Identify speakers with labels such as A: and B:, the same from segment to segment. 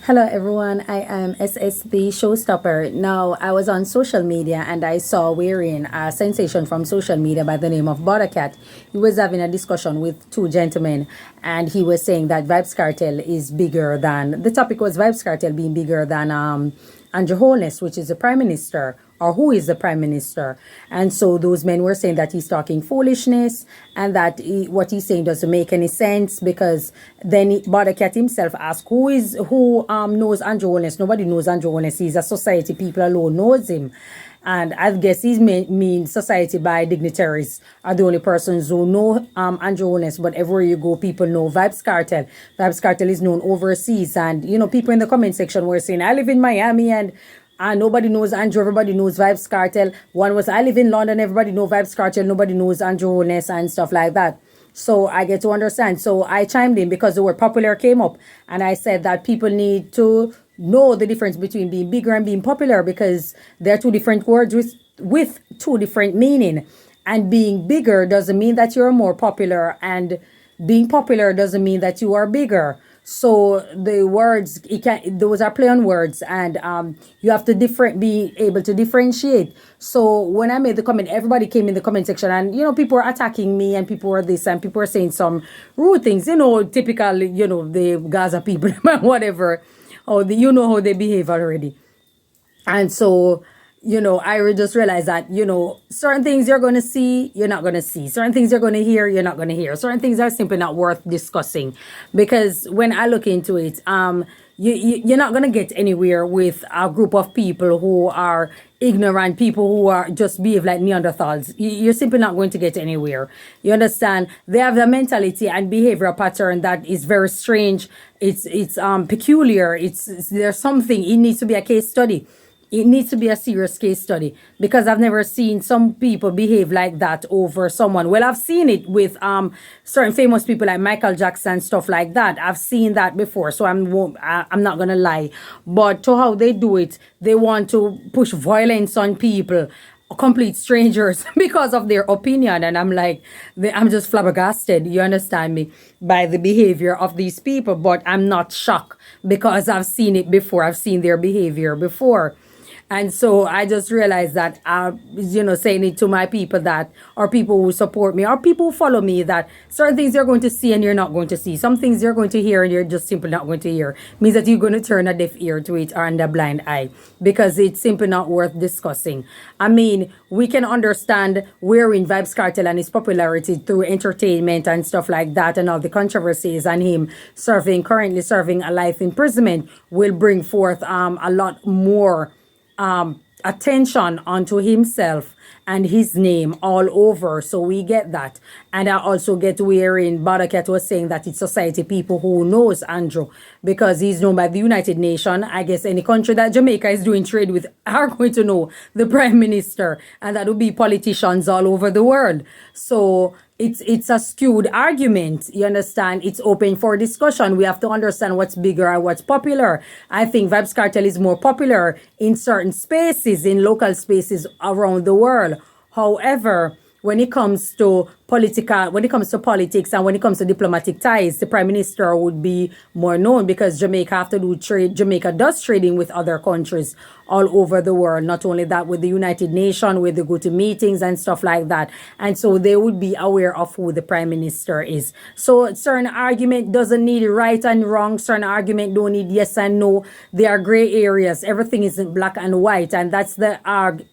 A: Hello everyone, I am SSB Showstopper. Now, I was on social media and I saw wearing a sensation from social media by the name of Bawdacat. He was having a discussion with two gentlemen and he was saying that Vybz Kartel is bigger than, the topic was Vybz Kartel being bigger than Andrew Holness, which is the Prime Minister, or who is the Prime Minister. And so those men were saying that he's talking foolishness and that what he's saying doesn't make any sense, because then Bawdacat himself asked, who knows Andrew Holness? Nobody knows Andrew Holness. He's a society, people alone knows him. And I guess he's mean society by dignitaries are the only persons who know Andrew Holness. But everywhere you go, people know Vybz Kartel. Vybz Kartel is known overseas. And, you know, people in the comment section were saying, I live in Miami and nobody knows Andrew, everybody knows Vybz Kartel. One was, I live in London, everybody knows Vybz Kartel, nobody knows Andrew Holness and stuff like that. So I get to understand. So I chimed in because the word popular came up. And I said that people need to know the difference between being bigger and being popular, because they're two different words with two different meaning. And being bigger doesn't mean that you're more popular, and being popular doesn't mean that you are bigger. So the words, those are play on words, and you have to be able to differentiate. So when I made the comment, everybody came in the comment section, and, you know, people were attacking me, and people were this, and people were saying some rude things, you know, typical, you know, the Gaza people, whatever. You know how they behave already. And so, you know, I just realized that, you know, certain things you're going to see, you're not going to see. Certain things you're going to hear, you're not going to hear. Certain things are simply not worth discussing. Because when I look into it, you're not going to get anywhere with a group of people who are ignorant, people who are just behave like Neanderthals. You're simply not going to get anywhere. You understand? They have the mentality and behavioral pattern that is very strange. It's peculiar. There's something. It needs to be a case study. It needs to be a serious case study, because I've never seen some people behave like that over someone. Well, I've seen it with certain famous people like Michael Jackson, stuff like that. I've seen that before, so I'm not gonna lie. But to how they do it, they want to push violence on people, complete strangers, because of their opinion. And I'm like, I'm just flabbergasted, you understand me, by the behavior of these people. But I'm not shocked, because I've seen it before. I've seen their behavior before. And so I just realized that, you know, saying it to my people that, or people who support me, or people who follow me, that certain things you're going to see and you're not going to see. Some things you're going to hear and you're just simply not going to hear. Means that you're going to turn a deaf ear to it or a blind eye, because it's simply not worth discussing. I mean, we can understand wearing Vybz Kartel and his popularity through entertainment and stuff like that, and all the controversies, and him currently serving a life imprisonment will bring forth a lot more attention onto himself and his name all over. So we get that. And I also get wherein Bawdacat was saying that it's society, people who knows Andrew, because he's known by the United Nations. I guess any country that Jamaica is doing trade with are going to know the Prime Minister, and that would be politicians all over the world. So it's a skewed argument, you understand? It's open for discussion. We have to understand what's bigger and what's popular. I think Vybz Kartel is more popular in certain spaces, in local spaces around the world. However, when it comes to politics, and when it comes to diplomatic ties, the Prime Minister would be more known, because Jamaica have to do trade. Jamaica does trading with other countries all over the world. Not only that, with the United Nations, where they go to meetings and stuff like that. And so they would be aware of who the Prime Minister is. So certain argument doesn't need right and wrong. Certain argument don't need yes and no. There are gray areas. Everything isn't black and white. And that's the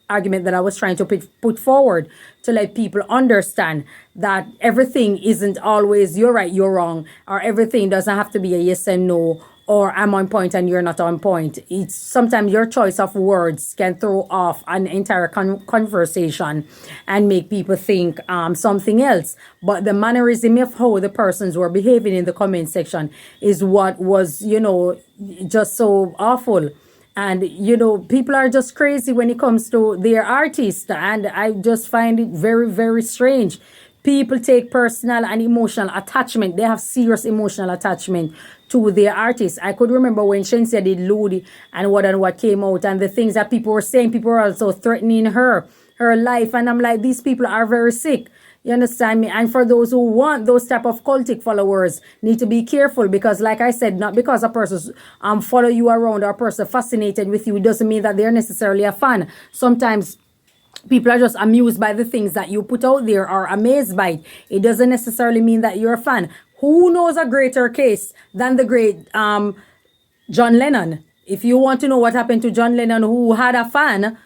A: argument that I was trying to put forward, to let people understand that everything isn't always you're right, you're wrong, or everything doesn't have to be a yes and no, or I'm on point and you're not on point. It's sometimes your choice of words can throw off an entire conversation and make people think something else. But the mannerism of how the persons were behaving in the comment section is what was, you know, just so awful. And, you know, people are just crazy when it comes to their artists. And I just find it very, very strange. People take personal and emotional attachment. They have serious emotional attachment to their artists. I could remember when Shensia did Ludi and what came out, and the things that people were saying. People were also threatening her life. And I'm like, these people are very sick. You understand me? And for those who want those type of cultic followers, need to be careful, because like I said, not because a person follow you around or a person fascinated with you, it doesn't mean that they're necessarily a fan. Sometimes people are just amused by the things that you put out there or amazed by it. It doesn't necessarily mean that you're a fan. Who knows a greater case than the great John Lennon? If you want to know what happened to John Lennon, who had a fan,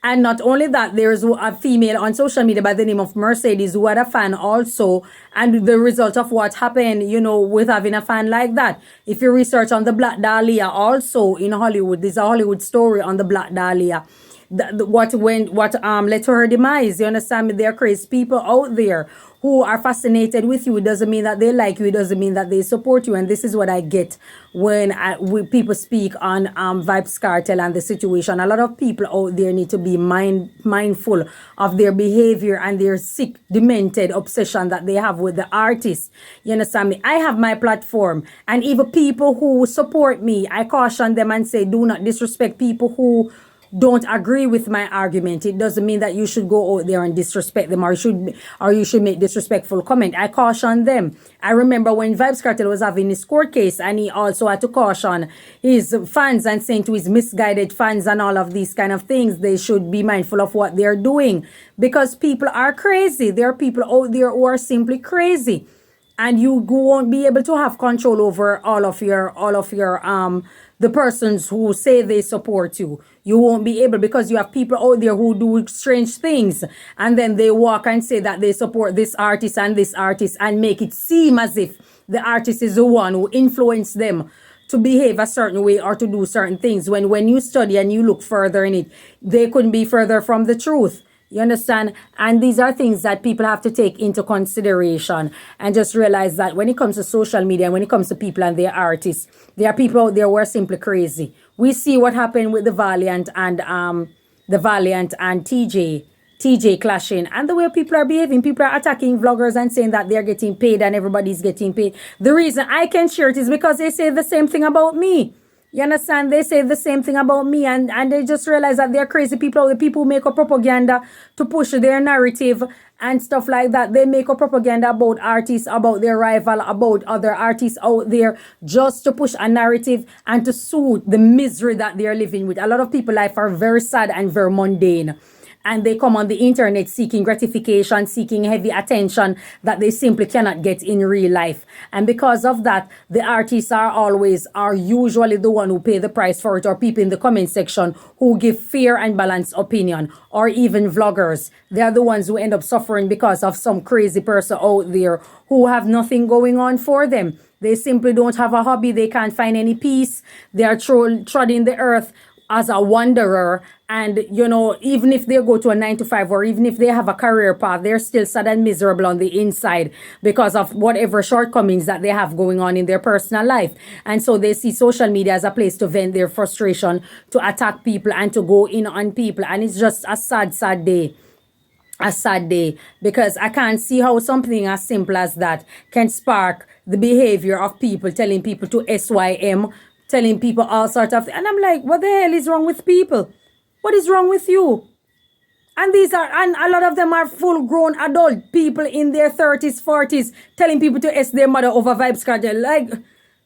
A: and not only that, there's a female on social media by the name of Mercedes who had a fan also, and the result of what happened, with having a fan like that. If you research on the Black Dahlia also in Hollywood, there's a Hollywood story on the Black Dahlia. What led to her demise. You understand me? There are crazy people out there who are fascinated with you. It doesn't mean that they like you. It doesn't mean that they support you. And this is what I get when people speak on Vybz Kartel and the situation. A lot of people out there need to be mindful of their behavior and their sick, demented obsession that they have with the artist. You understand me? I have my platform, and even people who support me, I caution them and say, do not disrespect people who don't agree with my argument. It doesn't mean that you should go out there and disrespect them, or you should make disrespectful comment. I caution them. I remember when Vybz Kartel was having his court case, and he also had to caution his fans and saying to his misguided fans and all of these kind of things, they should be mindful of what they're doing, because people are crazy. There are people out there who are simply crazy, and you won't be able to have control over all of your the persons who say they support you. You won't be able, because you have people out there who do strange things, and then they walk and say that they support this artist and make it seem as if the artist is the one who influenced them to behave a certain way or to do certain things, when you study and you look further in it, they couldn't be further from the truth. You understand? And these are things that people have to take into consideration, and just realize that when it comes to social media and when it comes to people and their artists, there are people out there who are simply crazy. We see what happened with the Valiant and TJ clashing, and the way people are behaving. People are attacking vloggers and saying that they're getting paid and everybody's getting paid. The reason I can share it is because they say the same thing about me. You understand? They say the same thing about me, and they just realize that they're crazy people. The people who make up propaganda to push their narrative and stuff like that. They make up propaganda about artists, about their rival, about other artists out there, just to push a narrative and to suit the misery that they're living with. A lot of people's life are very sad and very mundane, and they come on the internet seeking gratification, seeking heavy attention that they simply cannot get in real life. And because of that, the artists are usually the one who pay the price for it, or people in the comment section who give fair and balanced opinion, or even vloggers. They are the ones who end up suffering because of some crazy person out there who have nothing going on for them. They simply don't have a hobby. They can't find any peace. They are treading the earth as a wanderer, and even if they go to a 9 to 5, or even if they have a career path, they're still sad and miserable on the inside because of whatever shortcomings that they have going on in their personal life. And so they see social media as a place to vent their frustration, to attack people, and to go in on people. And it's just a sad day. A sad day, because I can't see how something as simple as that can spark the behavior of people, telling people to SYM, telling people all sorts of things. And I'm like, what the hell is wrong with people? What is wrong with you? And a lot of them are full-grown adult people in their 30s, 40s, telling people to S their mother over Vybz Kartel. Like,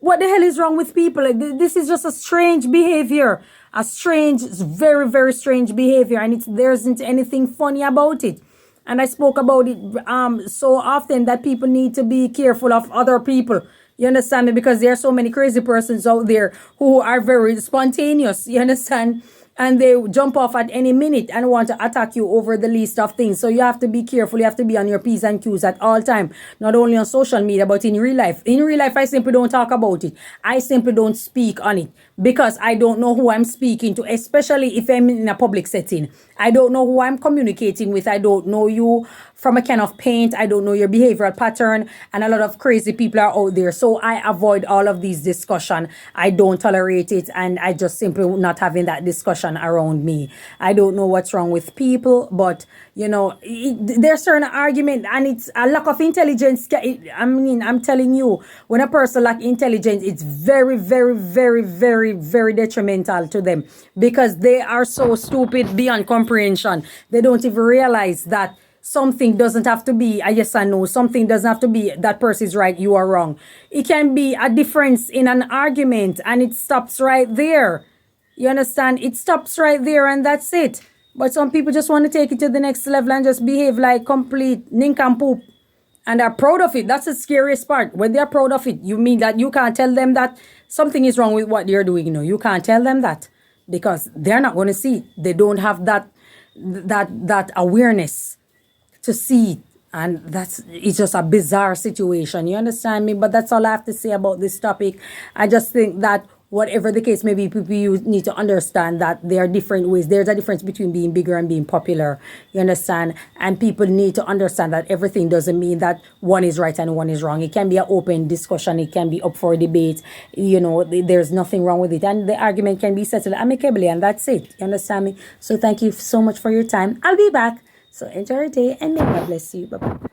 A: what the hell is wrong with people? This is just a strange behavior. A strange, very, very strange behavior. And there isn't anything funny about it. And I spoke about it so often that people need to be careful of other people. You understand me? Because there are so many crazy persons out there who are very spontaneous. You understand? And they jump off at any minute and want to attack you over the least of things. So you have to be careful. You have to be on your P's and Q's at all time. Not only on social media, but in real life. In real life, I simply don't talk about it. I simply don't speak on it, because I don't know who I'm speaking to, especially if I'm in a public setting. I don't know who I'm communicating with. I don't know you from a can of paint. I don't know your behavioral pattern. And a lot of crazy people are out there. So I avoid all of these discussion. I don't tolerate it. And I just simply not having that discussion around me. I don't know what's wrong with people, but there's certain argument, and it's a lack of intelligence. I'm telling you, when a person lacks intelligence, it's very, very, very, very, very detrimental to them, because they are so stupid beyond comprehension. They don't even realize that something doesn't have to be a yes and no. Something doesn't have to be that person is right, you are wrong. It can be a difference in an argument and it stops right there. You understand? It stops right there and that's it. But some people just want to take it to the next level and just behave like complete nincompoop. And are proud of it. That's the scariest part. When they're proud of it, you mean that you can't tell them that something is wrong with what they're doing. You know, you can't tell them that because they're not going to see it. They don't have that awareness to see it. And it's just a bizarre situation. You understand me? But that's all I have to say about this topic. I just think that whatever the case may be, people you need to understand that there are different ways. There's a difference between being bigger and being popular. You understand? And people need to understand that everything doesn't mean that one is right and one is wrong. It can be an open discussion. It can be up for debate. You know, there's nothing wrong with it. And the argument can be settled amicably and that's it. You understand me? So thank you so much for your time. I'll be back. So enjoy your day and may God bless you. Bye-bye.